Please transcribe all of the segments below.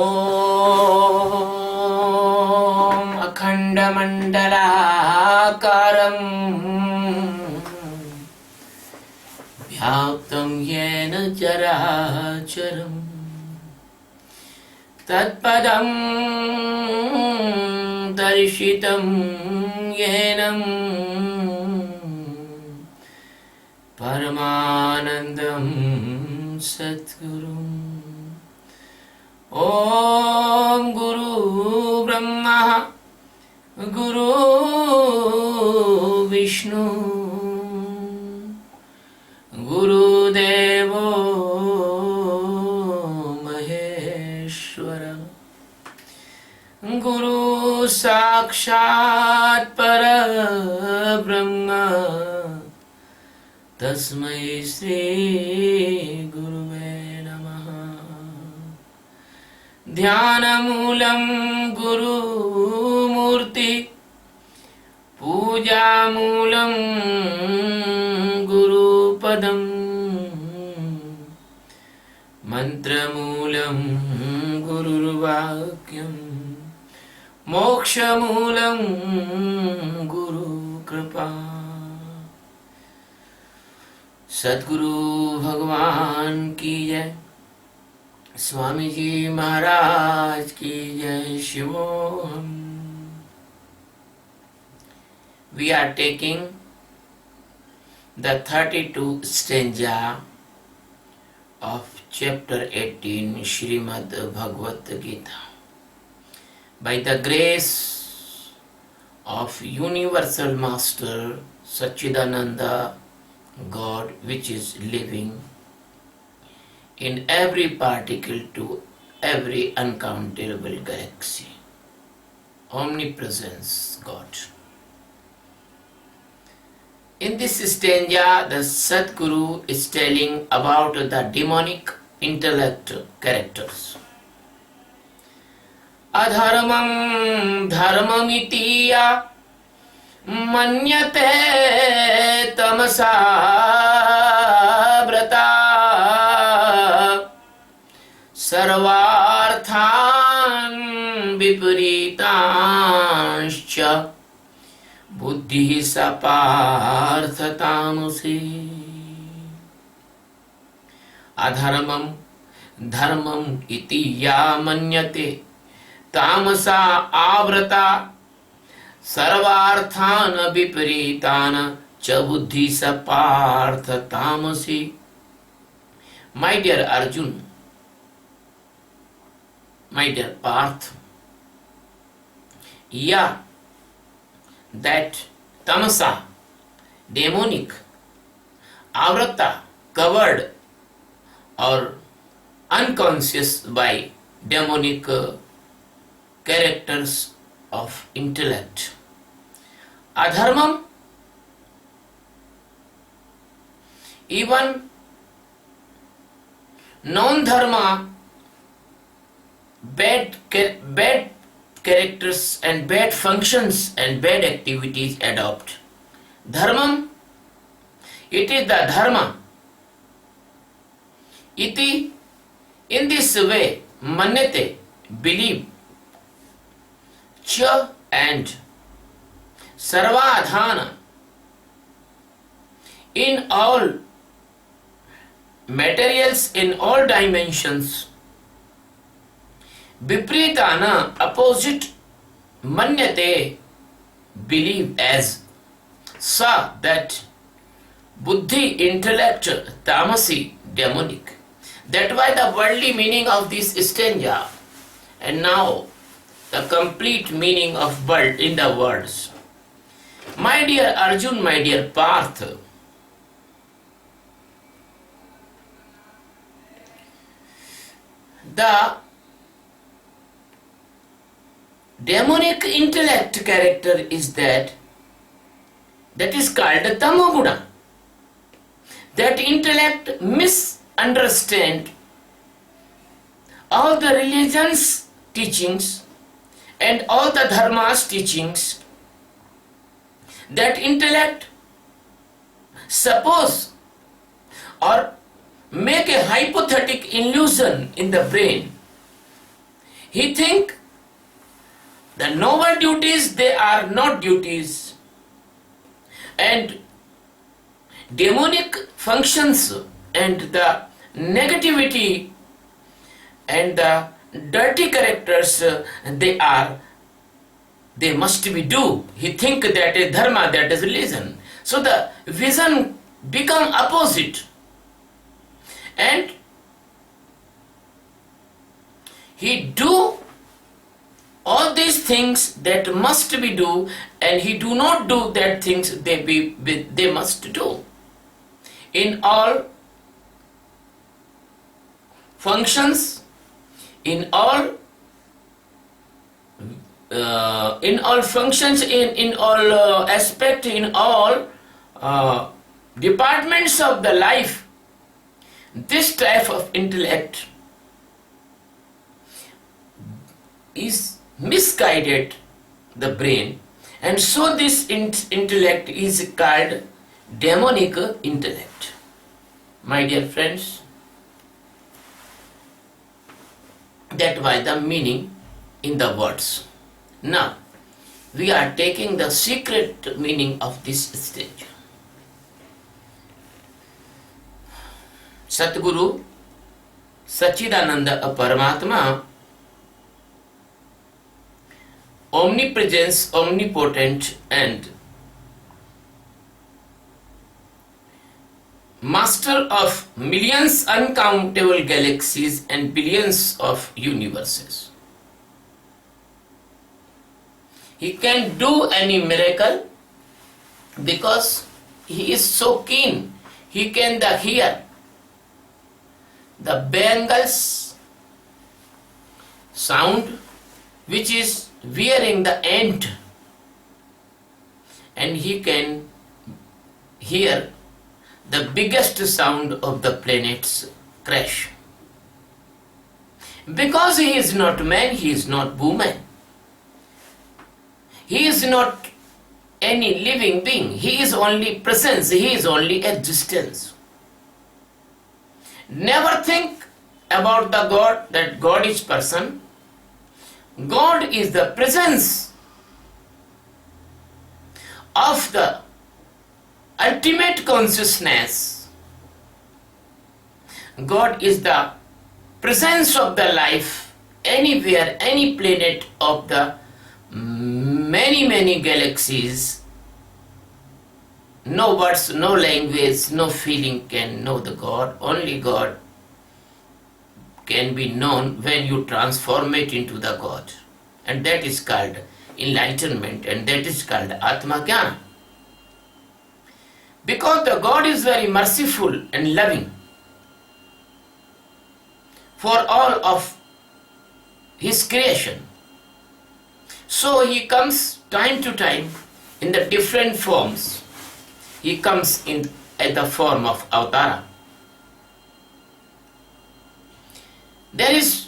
ॐ अखण्डमण्डलाकारम् व्याप्तं येन चराचरम् तत्पदं दर्शितं येन परमानन्दं सद्गुरुम् ॐ गुरु ब्रह्मा गुरु विष्णु गुरुदेवो महेश्वर गुरु साक्षात् परब्रह्म तस्मै श्री गुरुवे नमः। ध्यानमूलं गुरुमूर्ति पूजामूलं गुरुपदम् मन्त्रमूलं गुरुर्वाक्यम् मोक्षमूलं गुरुकृपा। सद्गुरु भगवान की जय, स्वामी जी महाराज की जय। शिवोहम। We are taking the 32nd stanza of chapter 18 Srimad Bhagavad Gita. By the grace of Universal Master Sachidananda God, which is living in every particle to every uncountable galaxy. Omnipresence God. In this stanza, the Sadguru is telling about the demonic intellect characters. Adharmam dharmamitiya मन्यते तमसा व्रता सर्वार्थान् विपरीतांश्च बुद्धिः सा पार्थ तामसी। अधर्मं धर्मम् इति या मन्यते तामसा आवृता सर्वार्थान विपरीतान च बुद्धि स पार्थ तामसी। My dear Arjun, my dear Parth, yeah, that tamasa, demonic, avrata, covered or unconscious by demonic characters of intellect. Adharmam, even non-dharma, bad characters and bad functions and bad activities adopt. Dharmam, it is the dharma. Iti, in this way, manyate, believe. Cha and sarvadhana, in all materials, in all dimensions. Vipritana, opposite. Manyate, believe as. Sa, that. Buddhi, intellect. Tamasi, demonic. That was the worldly meaning of this stanza. And now the complete meaning of world in the words. My dear Arjun, my dear Parth, the demonic intellect character is that is called Tamoguna. That intellect misunderstand all the religions teachings and all the dharmas teachings. That intellect suppose or make a hypothetical illusion in the brain He think the noble duties, they are not duties, and demonic functions and the negativity and the dirty characters, they must be do. He think that is dharma, that is religion. So the vision become opposite, and he do all these things that must be do, and he do not do that things they must do. In all functions, in all functions, in all aspect, in all departments of the life, this type of intellect is misguided the brain, and so this intellect is called demonic intellect. My dear friends, that was the meaning in the words. Now we are taking the secret meaning of this stage. Satguru Sachidananda Paramatma, omnipresence, omnipotent, and master of millions uncountable galaxies and billions of universes. He can do any miracle because he is so keen. He can hear the bangles sound which is wearing the ant, and he can hear the biggest sound of the planet's crash. Because he is not man, he is not woman. He is not any living being. He is only presence. He is only existence. Never think about the God, that God is person. God is the presence of the ultimate consciousness. God is the presence of the life anywhere, any planet of the many galaxies. No words, no language, no feeling can know the God. Only God can be known when you transform it into the God. And that is called enlightenment, and that is called Atma Jnana. Because the God is very merciful and loving for all of his creation. So he comes time to time in the different forms. He comes in at the form of avatara. There is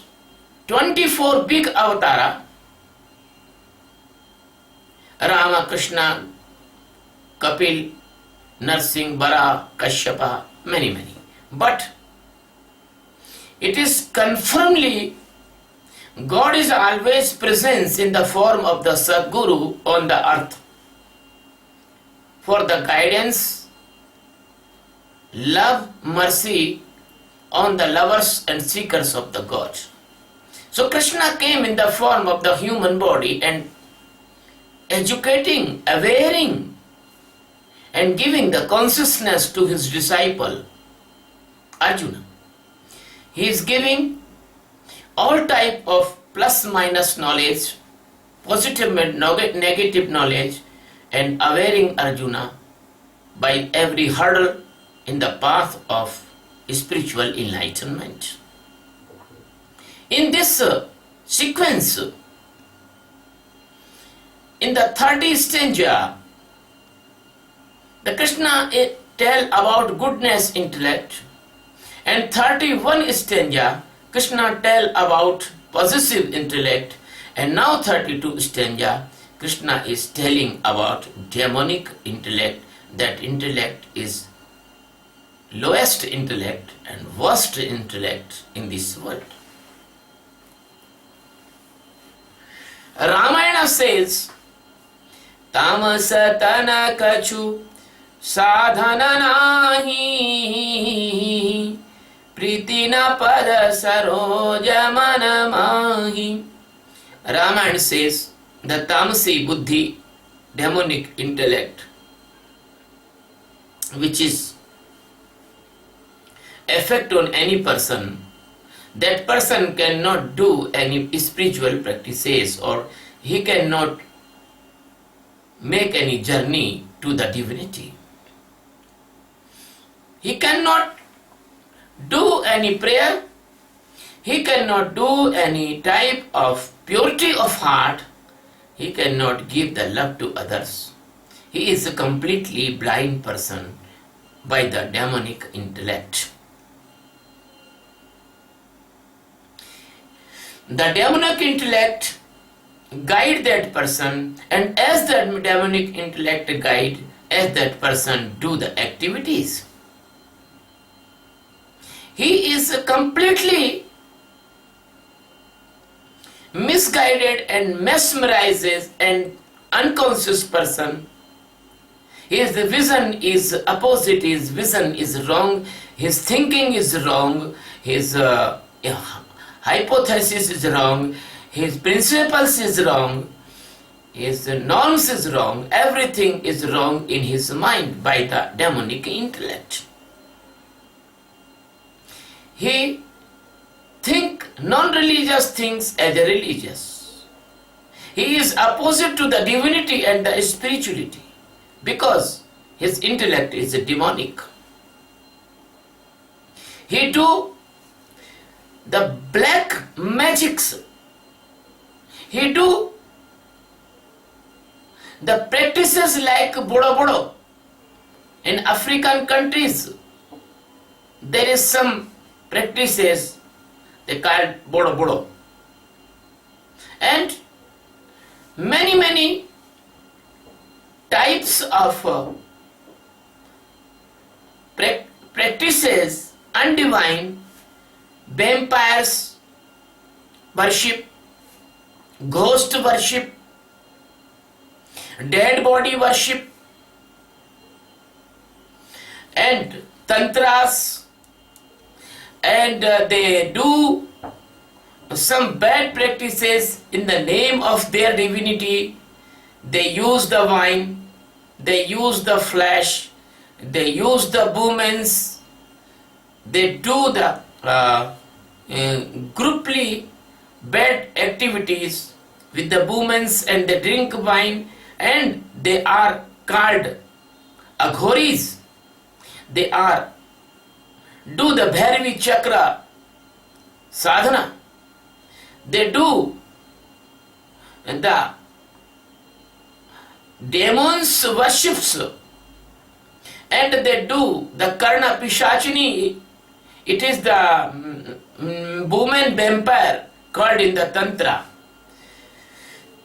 24 big avatara: Rama, Krishna, Kapil, Narsingh, Bara, Kashyapa, many. But it is confirmedly God is always present in the form of the Sadguru on the earth for the guidance, love, mercy on the lovers and seekers of the God. So Krishna came in the form of the human body and educating, awareing, and giving the consciousness to his disciple Arjuna. He is giving all type of plus minus knowledge, positive and negative knowledge, and awareing Arjuna by every hurdle in the path of spiritual enlightenment. In this sequence, in the 30th stanza, the Krishna tell about goodness intellect, and 31 stanza Krishna tell about possessive intellect, and now 32 stanza Krishna is telling about demonic intellect. That intellect is lowest intellect and worst intellect in this world. Ramayana says, Tamasa tana kachu sadhana nahi priti na pada saroja mana mahi. Ramayana says the tamasi buddhi, demonic intellect, which is effect on any person, that person cannot do any spiritual practices, or he cannot make any journey to the divinity. He cannot do any prayer, he cannot do any type of purity of heart, he cannot give the love to others. He is a completely blind person by the demonic intellect. The demonic intellect guide that person, and as the demonic intellect guide, as that person do the activities, he is a completely misguided and mesmerizes and unconscious person. His vision is opposite, his vision is wrong, his thinking is wrong, his hypothesis is wrong, his principles is wrong, his norms is wrong, everything is wrong in his mind by the demonic intellect. He think non-religious things as a religious. He is opposite to the divinity and the spirituality because his intellect is demonic. He do the black magics. He do the practices like bodo bodo. In African countries, there is some practices they call bodo bodo. And many types of practices undivine, vampires worship, ghost worship, dead body worship, and tantras, and they do some bad practices in the name of their divinity. They use the wine, they use the flesh, they use the women's, they do the grouply bad activities with the women's, and they drink wine, and they are called aghoris. They are do the Bhairavi Chakra sadhana. They do the demons worships, and they do the Karna Pishachini. It is the woman vampire called in the Tantra.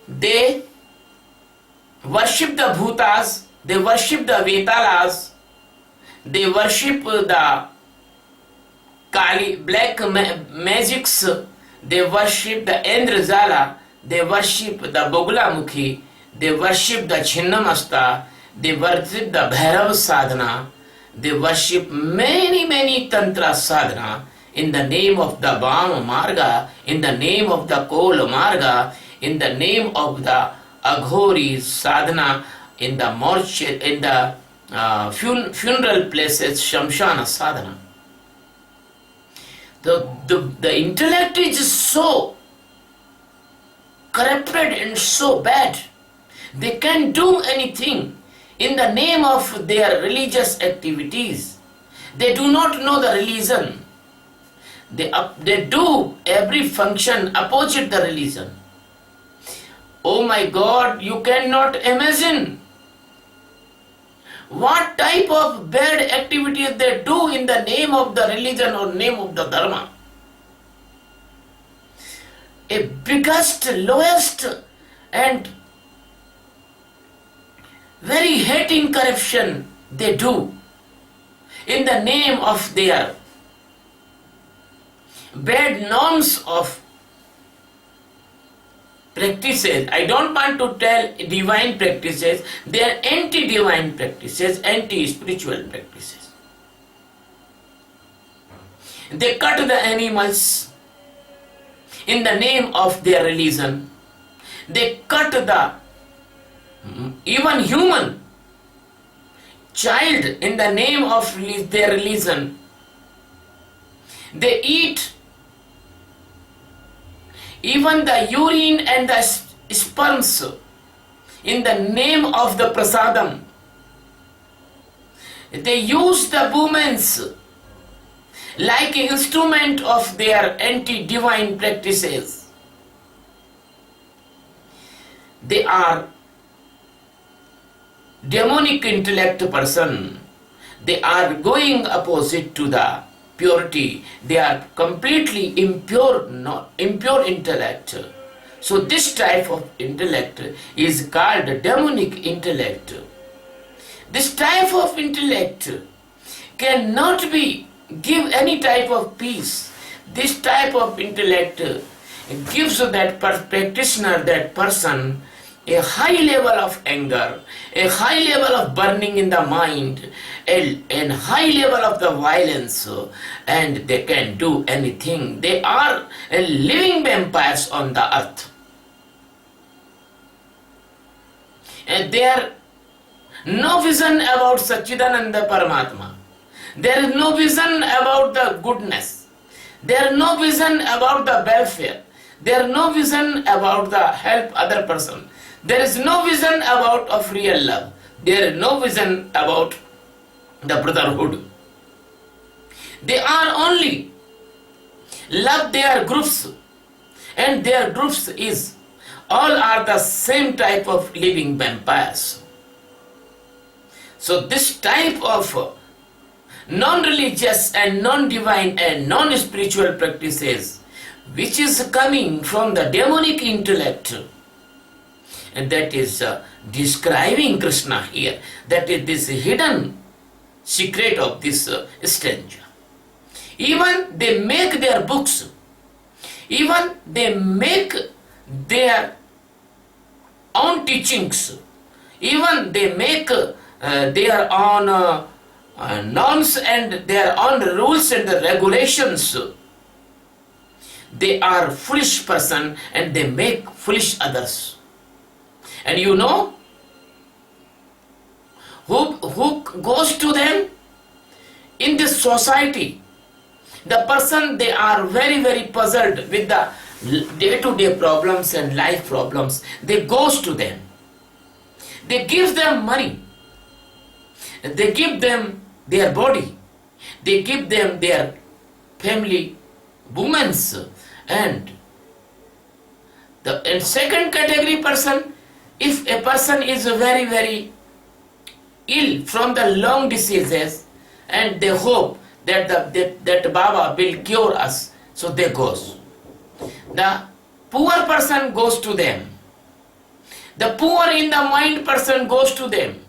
They worship the Bhutas, they worship the Vetalas, they worship the Kali, black magics, they worship the Endrajala, they worship the Boglamukhi, they worship the Chinnamasta, they worship the Bhairav Sadhana, they worship many Tantra Sadhana in the name of the Vama Marga, in the name of the Kola Marga, in the name of the Aghori Sadhana, in the mortuary, in the funeral places, Shamshana Sadhana. The intellect is so corrupted and so bad. They can't do anything in the name of their religious activities. They do not know the religion. They do every function opposite the religion. Oh my God, you cannot imagine what type of bad activities they do in the name of the religion or name of the dharma. A biggest, lowest and very hating corruption they do in the name of their bad norms of practices. I don't want to tell divine practices. They are anti-divine practices, anti-spiritual practices. They cut the animals in the name of their religion. They cut the even human child in the name of their religion. They eat even the urine and the sperms in the name of the prasadam. They use the women's like an instrument of their anti-divine practices. They are demonic intellect person. They are going opposite to the purity. They are completely impure intellect. So this type of intellect is called demonic intellect. This type of intellect cannot be give any type of peace. This type of intellect gives that practitioner, that person, a high level of anger, a high level of burning in the mind, and high level of the violence, and they can do anything. They are living vampires on the earth. And there no vision about Satchidananda Paramatma. There is no vision about the goodness. There is no vision about the welfare. There is no vision about the help other person. There is no vision about of real love. There is no vision about the brotherhood. They are only love their groups, and their groups is all are the same type of living vampires. So this type of non-religious and non-divine and non-spiritual practices, which is coming from the demonic intellect, and that is describing Krishna here. That is this hidden secret of this stanza. Even they make their books, even they make their own teachings, even they make their own norms and their own rules and regulations. They are foolish person and they make foolish others. And you know who goes to them in this society? The person, they are very, very puzzled with the day-to-day problems and life problems. They goes to them. They give them money. They give them their body. They give them their family, women's, and second category person, if a person is very, very ill from the lung diseases, and they hope that that Baba will cure us, so they goes. The poor person goes to them. The poor in the mind person goes to them.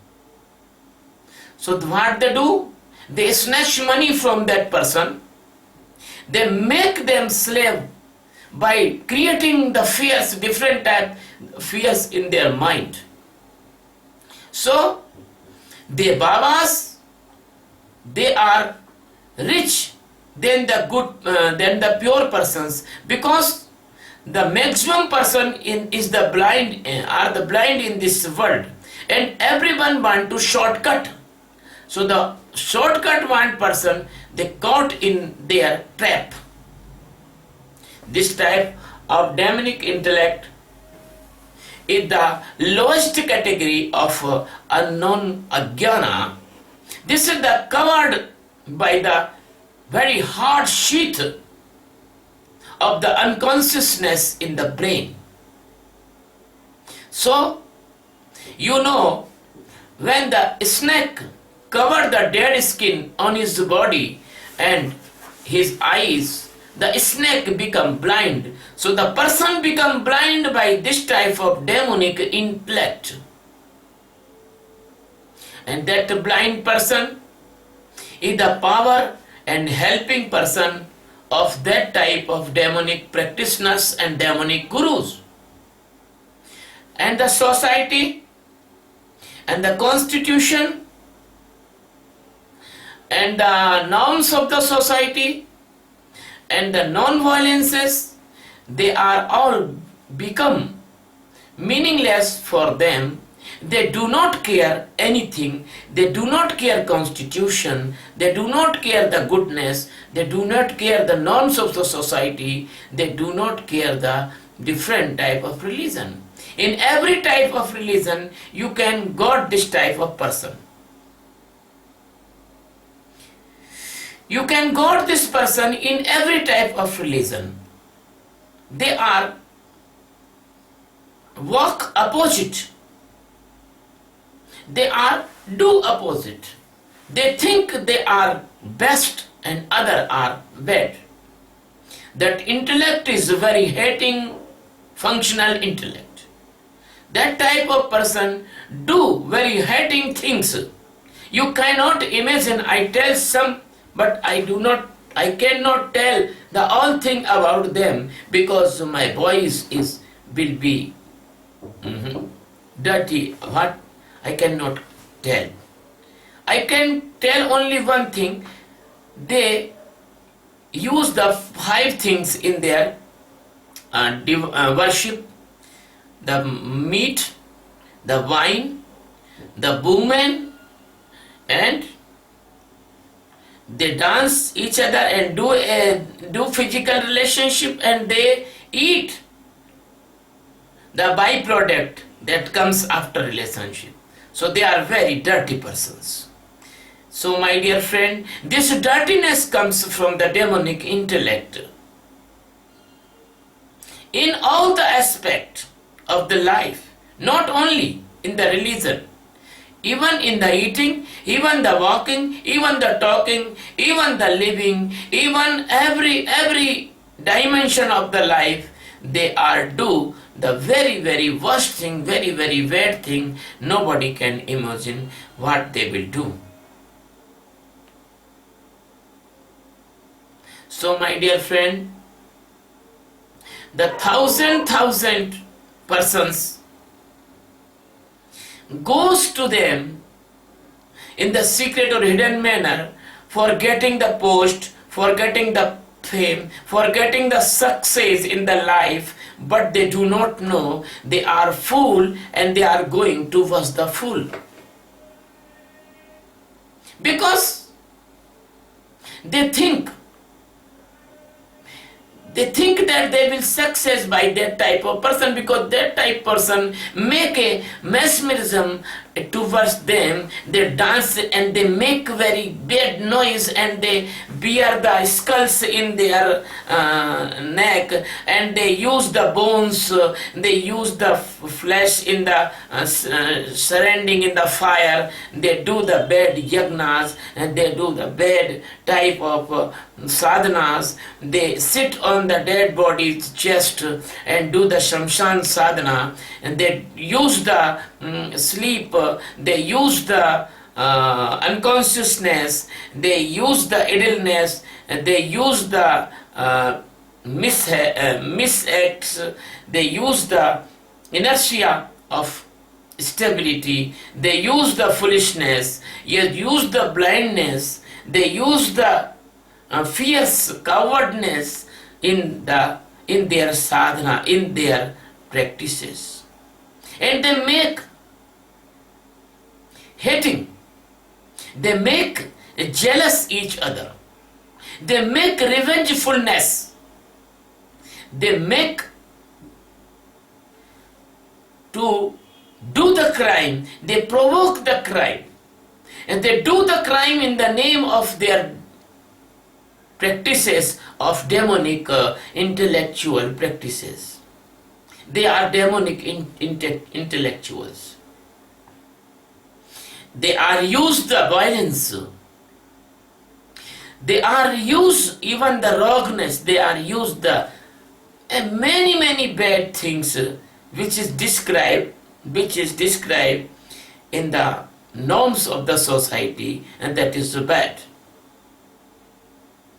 So what they do? They snatch money from that person. They make them slave by creating the fears, different type fears in their mind. So the Babas, they are rich than the good, than the pure persons, because the maximum person is the blind, are the blind in this world, and everyone want to shortcut. So the shortcut one person, they caught in their trap. This type of demonic intellect is the lowest category of unknown ajnana. This is the covered by the very hard sheath of the unconsciousness in the brain. So, you know, when the snake covered the dead skin on his body and his eyes, the snake become blind. So the person become blind by this type of demonic intellect. And that blind person is the power and helping person of that type of demonic practitioners and demonic gurus. and the society and the constitution and the norms of the society and the non-violences, they are all become meaningless for them. They do not care anything. They do not care constitution. They do not care the goodness. They do not care the norms of the society. They do not care the different type of religion. In every type of religion, you can got this type of person. You can got this person in every type of religion. They are work opposite. They are do opposite. They think they are best and other are bad. That intellect is very hating functional intellect. That type of person do very hating things. You cannot imagine. I tell some, but I cannot tell the all thing about them because my voice will be dirty. What I cannot tell. I can tell only one thing. They use the 5 things in their worship: the meat, the wine, the woman, and they dance each other and do physical relationship, and they eat the byproduct that comes after relationship. So they are very dirty persons. So my dear friend, this dirtiness comes from the demonic intellect. In all the aspects of the life, not only in the religion, even in the eating, even the walking, even the talking, even the living, even every dimension of the life, they are do the very, very worst thing, very, very bad thing. Nobody can imagine what they will do. So my dear friend, the thousand persons goes to them in the secret or hidden manner for getting the post, for getting the fame, for getting the success in the life, but they do not know they are fool and they are going towards the fool. Because they think that they will success by that type of person, because that type person make a mesmerism towards them. They dance and they make very bad noise and they bear the skulls in their neck, and they use the bones, they use the flesh in the surrounding in the fire. They do the bad yagnas and they do the bad type of sadhanas. They sit on the dead body's chest and do the shamshan sadhana, and they use the sleep, they use the unconsciousness, they use the idleness, they use the misacts, they use the inertia of stability, they use the foolishness, they use the blindness, they use the fierce cowardness in their sadhana, in their practices, and they make hating, they make jealous each other, they make revengefulness, they make to do the crime, they provoke the crime, and they do the crime in the name of their practices of demonic intellectual practices. They are demonic intellectuals. They are used the violence. They are used even the wrongness. They are used the many bad things which is described in the norms of the society, and that is bad.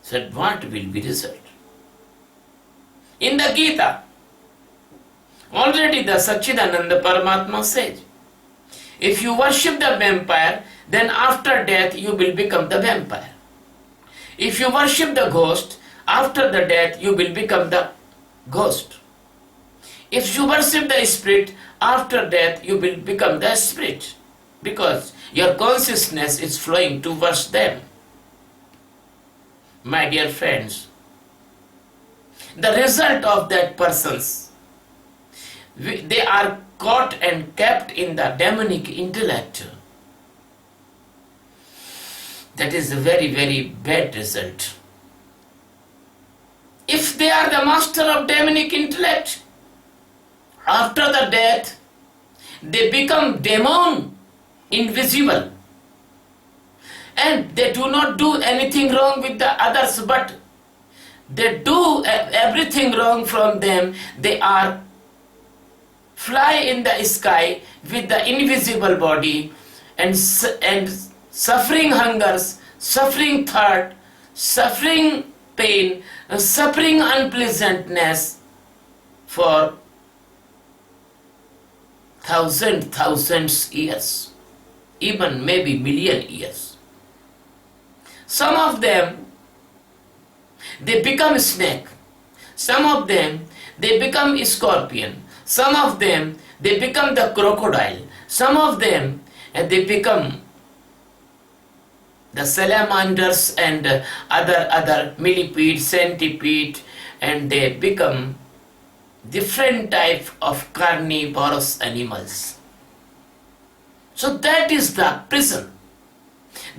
So what will be result? In the Geeta, Already the Sachidananda Paramatma says, if you worship the vampire, then after death you will become the vampire. If you worship the ghost, after the death you will become the ghost. If you worship the spirit, after death you will become the spirit, because your consciousness is flowing towards them. My dear friends, the result of that persons, they are caught and kept in the demonic intellect. That is a very, very bad result. If they are the master of demonic intellect, after the death, they become demon, invisible. And they do not do anything wrong with the others, but they do everything wrong from them. They are fly in the sky with the invisible body and suffering hungers, suffering thirst, suffering pain, suffering unpleasantness for thousands years, even maybe million years. Some of them, they become snake. Some of them, they become scorpion. Some of them, they become the crocodile. Some of them, they become the salamanders and other millipede, centipede, and they become different type of carnivorous animals. So that is the prison.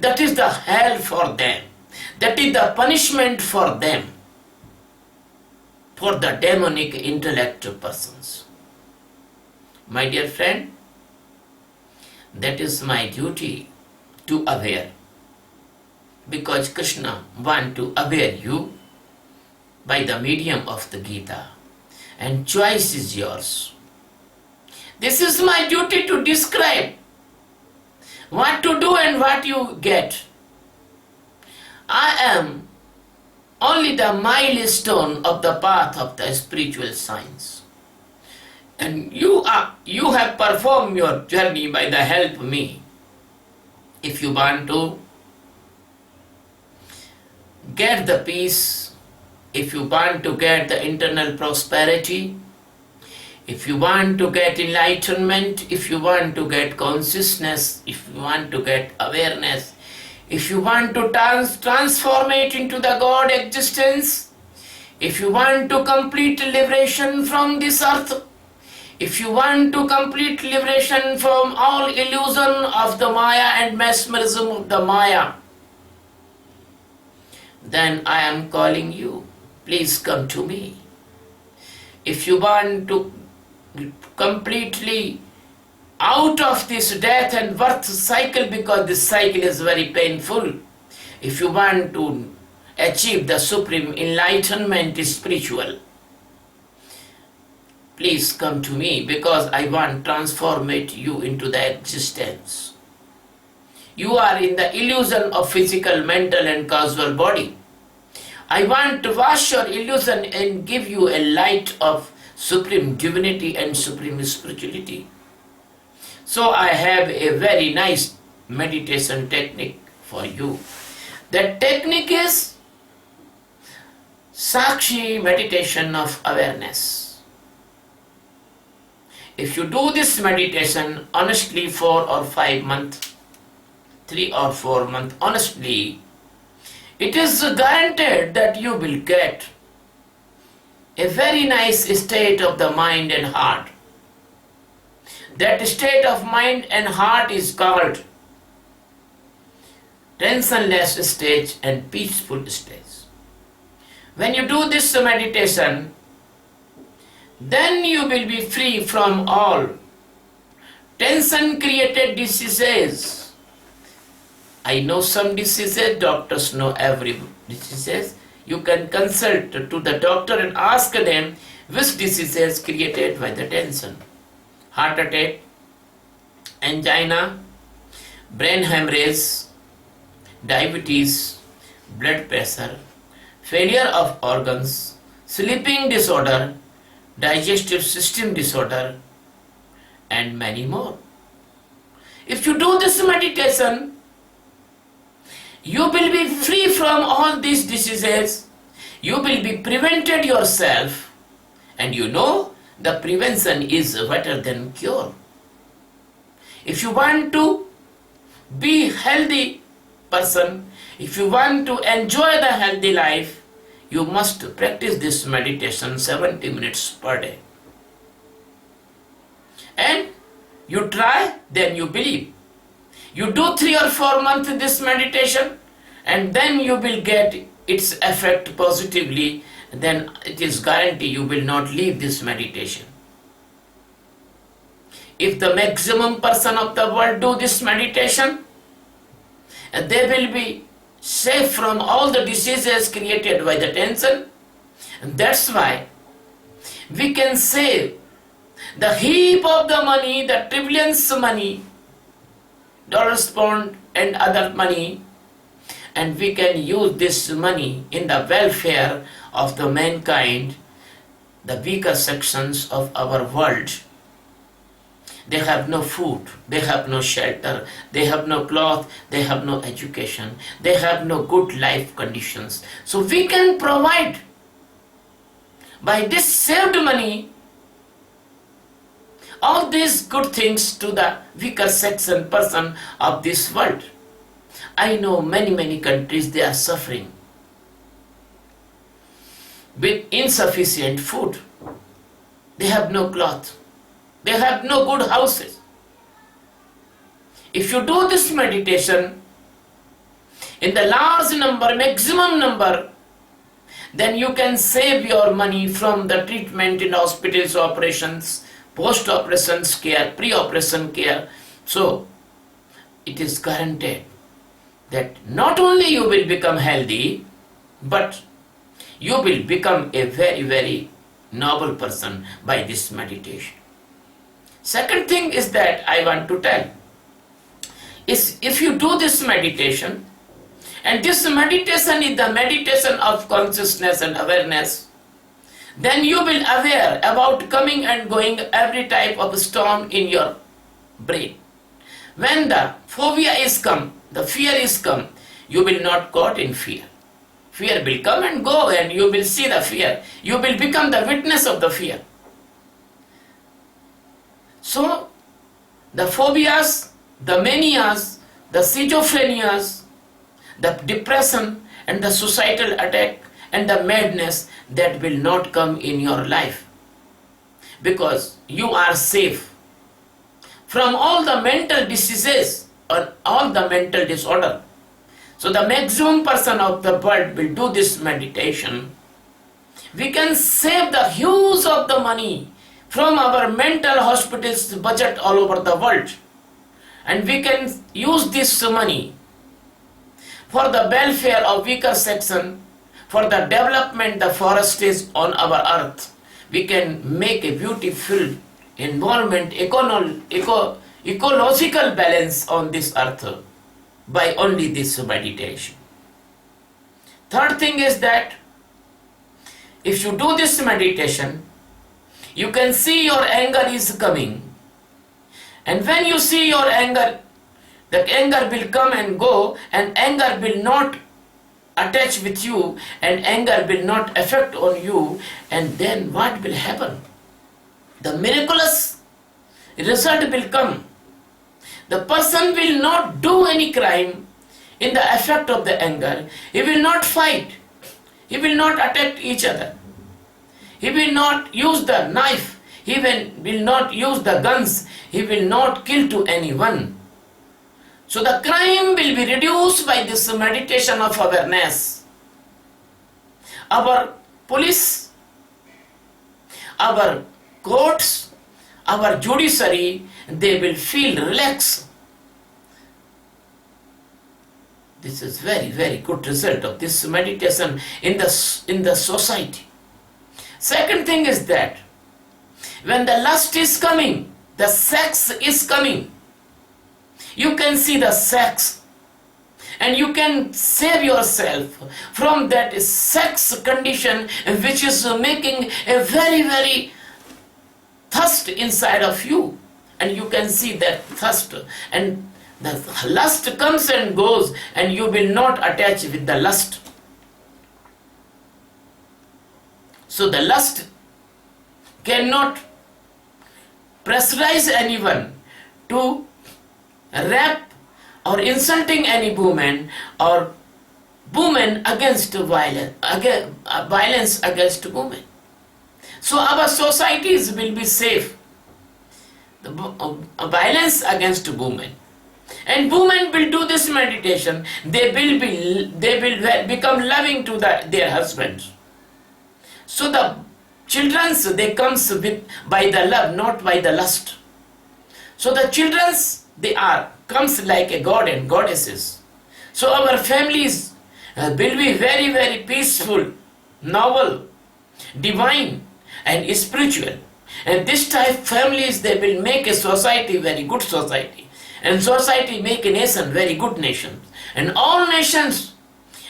That is the hell for them. That is the punishment for them, for the demonic intellect persons. My dear friend, that is my duty to aware, because Krishna wants to aware you by the medium of the Geeta, and choice is yours. This is my duty to describe what to do and what you get. I am only the milestone of the path of the spiritual science. And you have performed your journey by the help of me. If you want to get the peace, if you want to get the internal prosperity, if you want to get enlightenment, if you want to get consciousness, if you want to get awareness, if you want to transform it into the God existence, if you want to complete liberation from this earth, if you want to complete liberation from all illusion of the Maya and mesmerism of the Maya, then I am calling you. Please come to me. If you want to completely out of this death and birth cycle, because this cycle is very painful, if you want to achieve the supreme enlightenment spiritual, please come to me, because I want to transform you into the existence. You are in the illusion of physical, mental and causal body. I want to wash your illusion and give you a light of supreme divinity and supreme spirituality. So I have a very nice meditation technique for you. That technique is Sakshi meditation of awareness. If you do this meditation honestly 4 or 5 months, 3 or 4 months, honestly, it is guaranteed that you will get a very nice state of the mind and heart. That state of mind and heart is called tensionless stage and peaceful stage. When you do this meditation, then you will be free from all tension created diseases. I know some diseases, doctors know every diseases. You can consult to the doctor and ask them which diseases created by the tension. Heart attack, angina, brain hemorrhage, diabetes, blood pressure, failure of organs, sleeping disorder, digestive system disorder, and many more. If you do this meditation, you will be free from all these diseases. You will be prevented yourself, and you know the prevention is better than cure. If you want to be healthy person, if you want to enjoy the healthy life, you must practice this meditation 70 minutes per day. And you try, then you believe. You do 3 or 4 months this meditation, and then you will get its effect positively. Then it is guaranteed you will not leave this meditation. If the maximum person of the world do this meditation, they will be safe from all the diseases created by the tension. And that's why we can save the heap of the money, the trillions money, dollars, pound and other money, and we can use this money in the welfare of the mankind, the weaker sections of our world. They have no food, they have no shelter, they have no cloth, they have no education, they have no good life conditions. So we can provide by this saved money all these good things to the weaker section person of this world. I know many countries, they are suffering with insufficient food. They have no cloth. They have no good houses. If you do this meditation in the large number, maximum number, then you can save your money from the treatment in hospitals, operations, post-operations care, pre-operation care. So it is guaranteed that not only you will become healthy, but you will become a very noble person by this meditation. Second thing is that I want to tell is, if you do this meditation, and this meditation is the meditation of consciousness and awareness, then you will aware about coming and going every type of storm in your brain. When the phobia is come, the fear is come, you will not caught in fear. Fear will come and go, and you will see the fear. You will become the witness of the fear. So, the phobias, the manias, the schizophrenias, the depression and the suicidal attack and the madness, that will not come in your life, because you are safe from all the mental diseases or all the mental disorder. So the maximum person of the world will do this meditation. We can save the huge of the money from our mental hospitals budget all over the world, and we can use this money for the welfare of weaker section, for the development the forests on our earth. We can make a beautiful environment, ecological balance on this earth by only this meditation. Third thing is that if you do this meditation, you can see your anger is coming. And when you see your anger, the anger will come and go, and anger will not attach with you, and anger will not affect on you. And then what will happen? The miraculous result will come. The person will not do any crime in the effect of the anger. He will not fight. He will not attack each other. He will not use the knife. He will not use the guns. He will not kill to anyone. So the crime will be reduced by this meditation of awareness. Our police, our courts, our judiciary, they will feel relaxed. This is very good result of this meditation in the society. Second thing is that when the lust is coming, the sex is coming, you can see the sex, and you can save yourself from that sex condition which is making a very thirst inside of you, and you can see that thirst, and the lust comes and goes, and you will not attach with the lust. So the lust cannot pressurize anyone to rap or insulting any woman or woman against violence against women. So our societies will be safe. The violence against women, and women will do this meditation. They will become loving to their husbands. So the childrens, they comes with by the love, not by the lust. So the childrens, they comes like a god and goddesses. So our families will be very, very peaceful, noble, divine, and spiritual. And this type families, they will make a society very good society, and society make a nation very good nation, and all nations,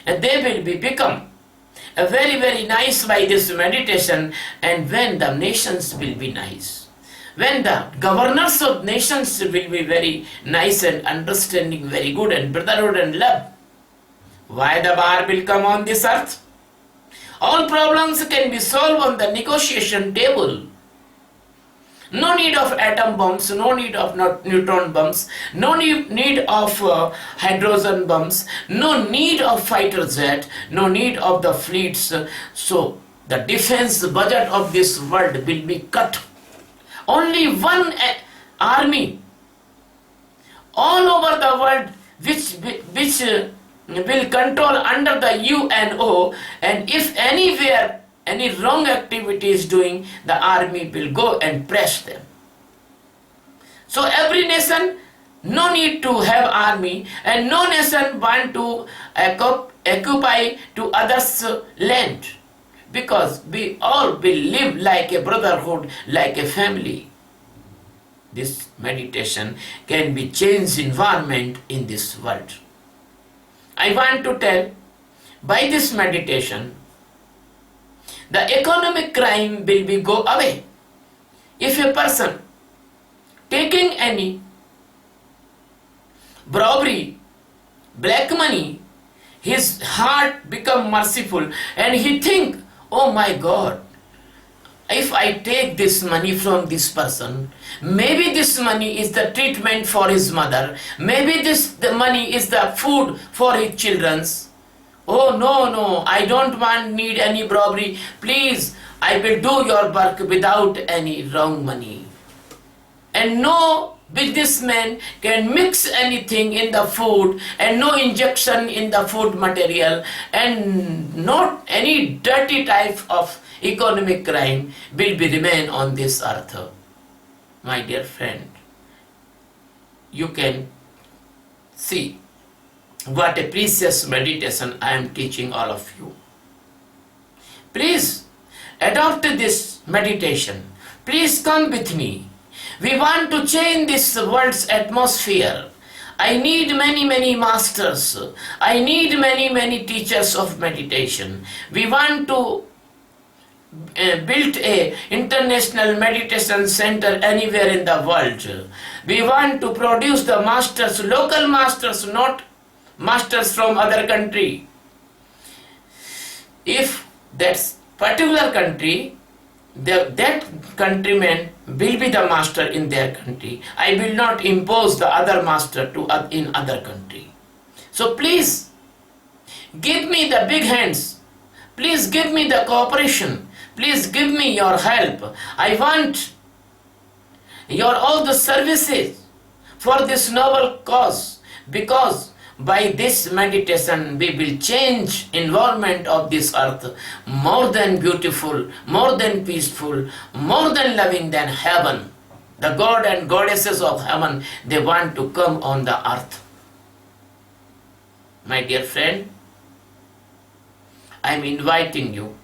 and they will become a very, very nice by this meditation. And when the nations will be nice, when the governors of nations will be very nice and understanding, very good, and brotherhood and love, why the war will come on this earth? All problems can be solved on the negotiation table. No need of atom bombs, no need of neutron bombs, no need of hydrogen bombs, no need of fighter jet, no need of the fleets. So the defense budget of this world will be cut. Only one army all over the world which will control under the UNO, and if anywhere any wrong activity is doing, the army will go and press them. So every nation, no need to have army, and no nation want to occupy to others' land, because we all will live like a brotherhood, like a family. This meditation can be changed environment in this world. I want to tell, by this meditation, the economic crime will be go away. If a person taking any robbery, black money, his heart become merciful, and he think, oh my God, if I take this money from this person, maybe this money is the treatment for his mother, maybe the money is the food for his children's. Oh no, I don't need any robbery. Please, I will do your work without any wrong money. And no businessman can mix anything in the food, and no injection in the food material, and not any dirty type of economic crime will be remain on this earth. My dear friend, you can see what a precious meditation I am teaching all of you. Please adopt this meditation. Please come with me. We want to change this world's atmosphere. I need many, many masters. I need many, many teachers of meditation. We want to build a international meditation center anywhere in the world. We want to produce the masters, local masters, not masters from other country. If that particular country, that countryman will be the master in their country, I will not impose the other master in other country. So please give me the big hands. Please give me the cooperation. Please give me your help. I want your all the services for this noble cause, because by this meditation we will change environment of this earth more than beautiful, more than peaceful, more than loving than heaven. The God and goddesses of heaven, they want to come on the earth. My dear friend, I am inviting you.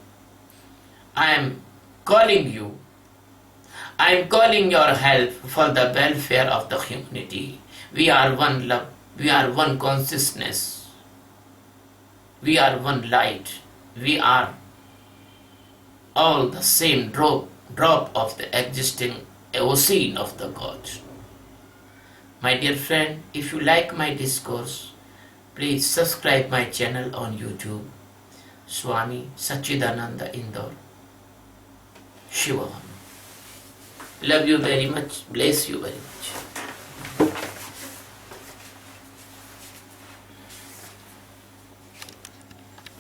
I am calling you. I am calling your help for the welfare of the humanity. We are one love. We are one consciousness. We are one light. We are all the same drop drop of the existing ocean of the gods. My dear friend, if you like my discourse, please subscribe my channel on YouTube, Swami Sachidananda Indore, Shivam. Love you very much. Bless you very much.